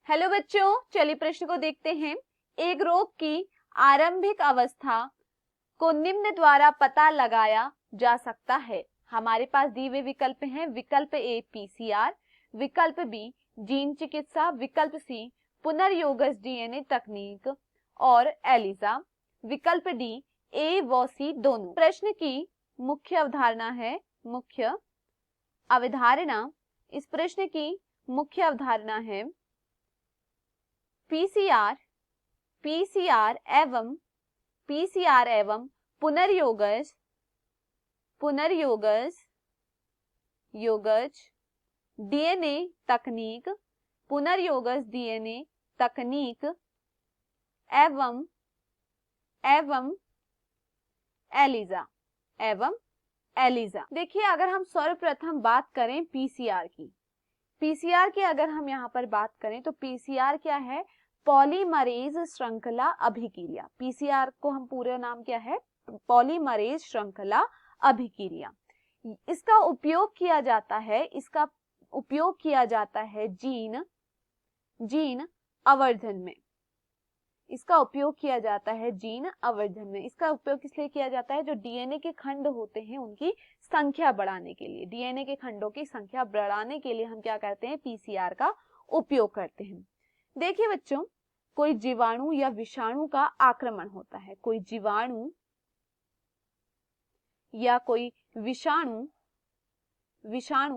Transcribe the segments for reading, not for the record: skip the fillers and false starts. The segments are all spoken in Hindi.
हेलो बच्चों, चलिए प्रश्न को देखते हैं। एक रोग की आरंभिक अवस्था को निम्न द्वारा पता लगाया जा सकता है। हमारे पास दिए हुए विकल्प हैं। विकल्प ए पीसीआर, विकल्प बी जीन चिकित्सा, विकल्प सी पुनर्योगज डीएनए तकनीक और एलिजा, विकल्प डी ए व सी दोनों। प्रश्न की मुख्य अवधारणा है, मुख्य अवधारणा, इस प्रश्न की मुख्य अवधारणा है पीसीआर एवं पुनर्योगज डीएनए तकनीक, पुनर्योगज डीएनए तकनीक एवं एलिजा। देखिए, अगर हम सर्वप्रथम बात करें पीसीआर की अगर हम यहाँ पर बात करें तो पीसीआर क्या है? पॉलीमरेज श्रृंखला अभिक्रिया। पीसीआर को हम पूरा नाम क्या है? पॉलीमरेज श्रृंखला अभिक्रिया। इसका उपयोग किया जाता है जीन आवर्धन में। इसका उपयोग किया जाता है जीन आवर्धन में। इसका उपयोग इसलिए किया जाता है जो डीएनए के खंड होते हैं उनकी संख्या बढ़ाने के लिए। डीएनए के खंडों की संख्या बढ़ाने के लिए हम क्या करते हैं? पीसीआर का उपयोग करते हैं। देखिए बच्चों, कोई जीवाणु या विषाणु का आक्रमण होता है। कोई जीवाणु या कोई विषाणु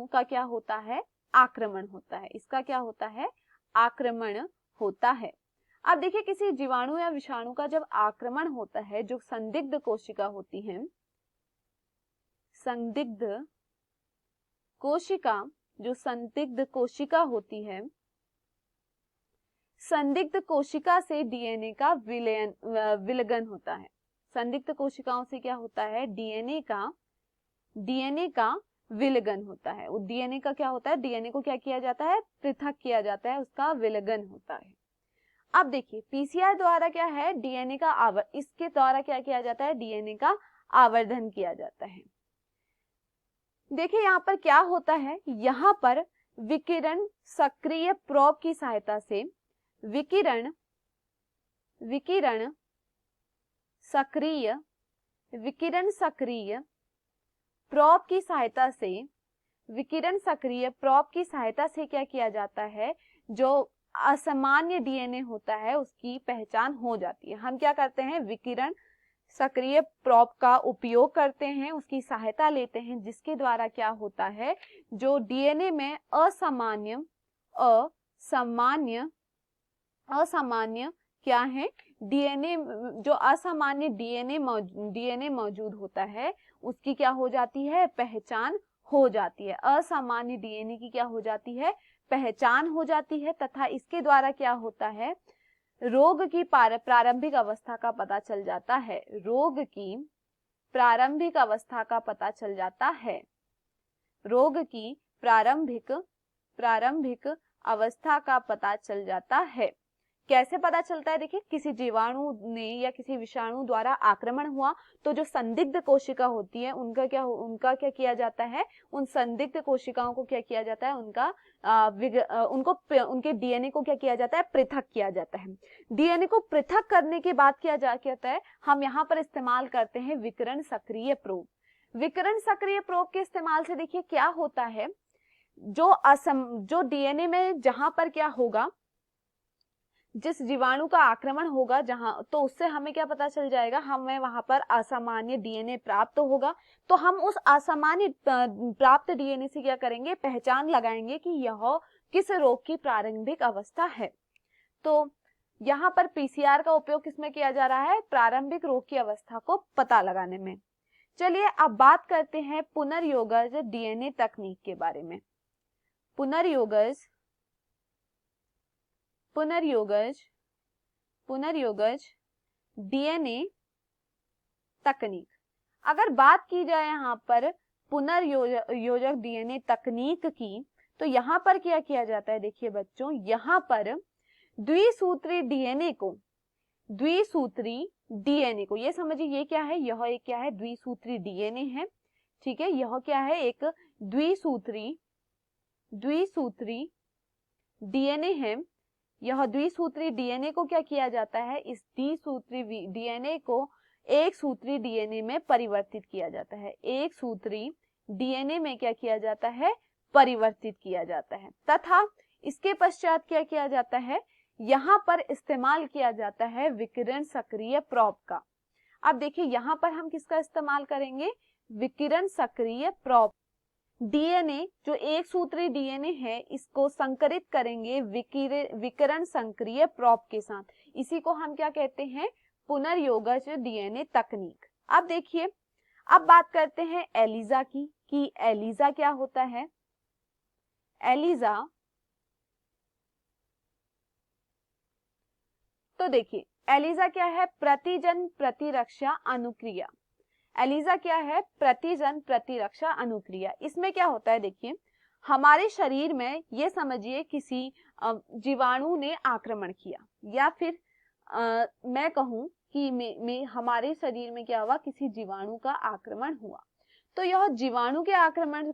का क्या होता है? आक्रमण होता है। इसका क्या होता है? आक्रमण होता है। अब देखिए, किसी जीवाणु या विषाणु का जब आक्रमण होता है, जो संदिग्ध कोशिका होती है, संदिग्ध कोशिका से डीएनए का विलयन होता है। संदिग्ध कोशिकाओं से क्या होता है? डीएनए का विलयन होता है। डीएनए का क्या होता है? डीएनए को क्या किया जाता है? पृथक किया जाता है, उसका विलयन होता है। अब देखिए, पीसीआर द्वारा क्या है? डीएनए का इसके द्वारा क्या किया जाता है? डीएनए का आवर्धन किया जाता है। देखिए यहाँ पर क्या होता है? यहाँ पर विकिरण सक्रिय प्रोब की सहायता से विकिरण सक्रिय प्रोब की सहायता से क्या किया जाता है? जो असामान्य डीएनए होता है उसकी पहचान हो जाती है। हम क्या करते हैं? विकिरण सक्रिय प्रोब का उपयोग करते हैं, उसकी सहायता लेते हैं, जिसके द्वारा क्या होता है? जो डीएनए में असामान्य क्या है? डीएनए, जो असामान्य डीएनए मौजूद होता है उसकी क्या हो जाती है? पहचान हो जाती है। असामान्य डीएनए की क्या हो जाती है? पहचान हो जाती है। तथा इसके द्वारा क्या होता है? रोग की प्रारंभिक अवस्था का पता चल जाता है। रोग की प्रारंभिक अवस्था का पता चल जाता है। रोग की प्रारंभिक अवस्था का पता चल जाता है। कैसे पता चलता है? देखिए, किसी जीवाणु ने या किसी विषाणु द्वारा आक्रमण हुआ तो जो संदिग्ध कोशिका होती है उनका क्या किया जाता है? उन संदिग्ध कोशिकाओं को क्या किया जाता है? उनके डीएनए को क्या किया जाता है? पृथक किया जाता है। डीएनए को पृथक करने के बाद क्या जाता है? हम यहाँ पर इस्तेमाल करते हैं विकिरण सक्रिय प्रोब। विकिरण सक्रिय प्रोब के इस्तेमाल से देखिए क्या होता है? जो डीएनए में जहां पर क्या होगा, जिस जीवाणु का आक्रमण होगा जहां, तो उससे हमें क्या पता चल जाएगा? हमें वहां पर असामान्य डीएनए प्राप्त होगा। तो हम उस असामान्य प्राप्त डीएनए से क्या करेंगे? पहचान लगाएंगे कि यह किस रोग की प्रारंभिक अवस्था है। तो यहाँ पर पीसीआर का उपयोग किसमें किया जा रहा है? प्रारंभिक रोग की अवस्था को पता लगाने में। चलिए अब बात करते हैं पुनर्योगज डीएनए तकनीक के बारे में। पुनर्योगज डीएनए तकनीक। अगर बात की जाए यहाँ पर पुनर्योजक डीएनए तकनीक की, तो यहाँ पर क्या किया जाता है? देखिए बच्चों, यहाँ पर द्विसूत्री डीएनए को ये समझिए, ये क्या है? यह एक क्या है? द्विसूत्री डीएनए है। ठीक है, यह क्या है? एक द्विसूत्री डीएनए है। यह द्विसूत्री डीएनए को क्या किया जाता है, इस द्विसूत्री डीएनए को एक सूत्री डीएनए में परिवर्तित किया जाता है, एक सूत्री डीएनए में क्या किया जाता है, परिवर्तित किया जाता है। तथा इसके पश्चात क्या किया जाता है, यहाँ पर इस्तेमाल किया जाता है विकिरण सक्रिय प्रोब का। अब देखिए यहाँ पर हम किसका इस्तेमाल करेंगे, विकिरण सक्रिय प्रोब। डीएनए जो एक सूत्री डीएनए है इसको संकरित करेंगे विकिरण सक्रिय प्रोब के साथ। इसी को हम क्या कहते हैं, पुनर्योगज डीएनए तकनीक। अब देखिए, अब बात करते हैं एलिजा की कि एलिजा क्या होता है। एलिजा, तो देखिए एलिजा क्या है, प्रतिजन प्रतिरक्षा अनुक्रिया। एलिजा क्या है, प्रतिजन प्रतिरक्षा अनुक्रिया। इसमें क्या होता है, देखिए हमारे शरीर में ये समझिए किसी जीवाणु ने आक्रमण किया, या फिर मैं कहूँ कि हमारे शरीर में क्या हुआ, किसी जीवाणु का आक्रमण हुआ। तो यह जीवाणु के आक्रमण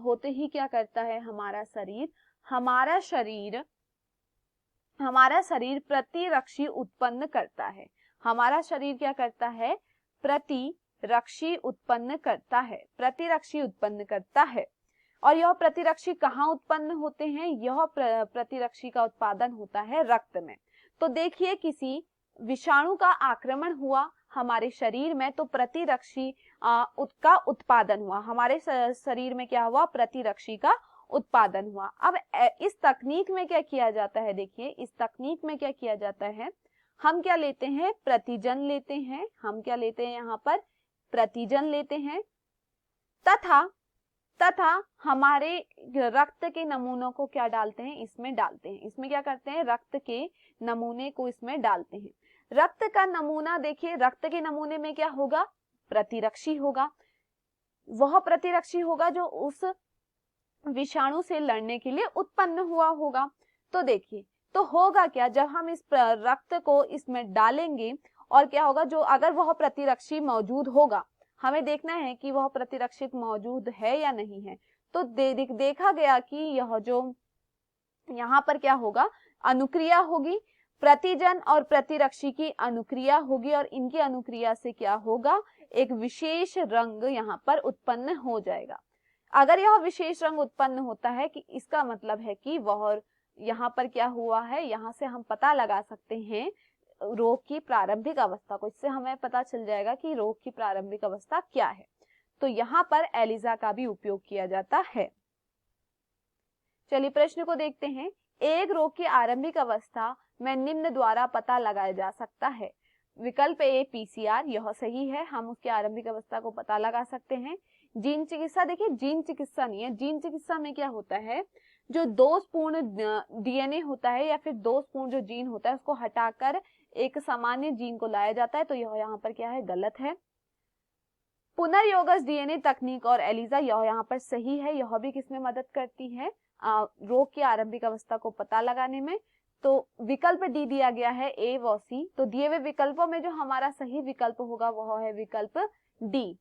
होते ही क्या करता है, हमारा शरीर प्रतिरक्षी उत्पन्न करता है। हमारा शरीर क्या करता है, प्रतिरक्षी उत्पन्न करता है। और यह प्रतिरक्षी कहाँ उत्पन्न होते हैं, यह प्रतिरक्षी का उत्पादन होता है रक्त में। तो देखिए किसी विषाणु का आक्रमण हुआ हमारे शरीर में, तो प्रतिरक्षी का उत्पादन हुआ हमारे शरीर में, क्या हुआ, प्रतिरक्षी का उत्पादन हुआ। अब इस तकनीक में क्या किया जाता है, देखिए इस तकनीक में क्या किया जाता है, हम क्या लेते हैं, प्रतिजन लेते हैं। हम क्या लेते हैं, यहाँ पर प्रतिजन लेते हैं। तथा हमारे रक्त के नमूनों को क्या डालते हैं, इसमें डालते हैं। इसमें क्या करते हैं, रक्त के नमूने को इसमें डालते हैं। रक्त का नमूना, देखिए रक्त के नमूने में क्या होगा, प्रतिरक्षी होगा। वह प्रतिरक्षी होगा जो उस विषाणु से लड़ने के लिए उत्पन्न हुआ होगा। तो देखिए, तो होगा क्या, जब हम इस रक्त को इसमें डालेंगे और क्या होगा, जो अगर वह प्रतिरक्षी मौजूद होगा, हमें देखना है कि वह प्रतिरक्षित मौजूद है या नहीं है। तो देखा गया कि यह जो यहाँ पर क्या होगा, अनुक्रिया होगी, प्रतिजन और प्रतिरक्षी की अनुक्रिया होगी, और इनकी अनुक्रिया से क्या होगा, एक विशेष रंग यहाँ पर उत्पन्न हो जाएगा। अगर यह विशेष रंग उत्पन्न होता है कि इसका मतलब है कि वह यहाँ पर क्या हुआ है, यहाँ से हम पता लगा सकते हैं रोग की प्रारंभिक अवस्था को। इससे हमें पता चल जाएगा कि रोग की प्रारंभिक अवस्था क्या है। तो यहाँ पर एलिजा का भी उपयोग किया जाता है। चलिए प्रश्न को देखते हैं। एक रोग की आरंभिक अवस्था में निम्न द्वारा पता लगाया जा सकता है। विकल्प ए पीसीआर, यह सही है, हम उसकी आरंभिक अवस्था को पता लगा सकते हैं। जीन चिकित्सा, देखिए जीन चिकित्सा नहीं है, जीन चिकित्सा में क्या होता है, जो दोषपूर्ण डीएनए होता है या फिर दोषपूर्ण जो जीन होता है उसको हटाकर एक सामान्य जीन को लाया जाता है। तो यह यहाँ पर क्या है, गलत है। पुनर्योगज डीएनए तकनीक और एलिजा, यह यहाँ पर सही है। यह भी किसमें मदद करती है, रोग की आरंभिक अवस्था को पता लगाने में। तो विकल्प डी दिया गया है, ए व सी। तो दिए हुए विकल्पों में जो हमारा सही विकल्प होगा वह है विकल्प डी।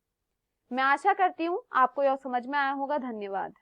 मैं आशा करती हूँ आपको यह समझ में आया होगा। धन्यवाद।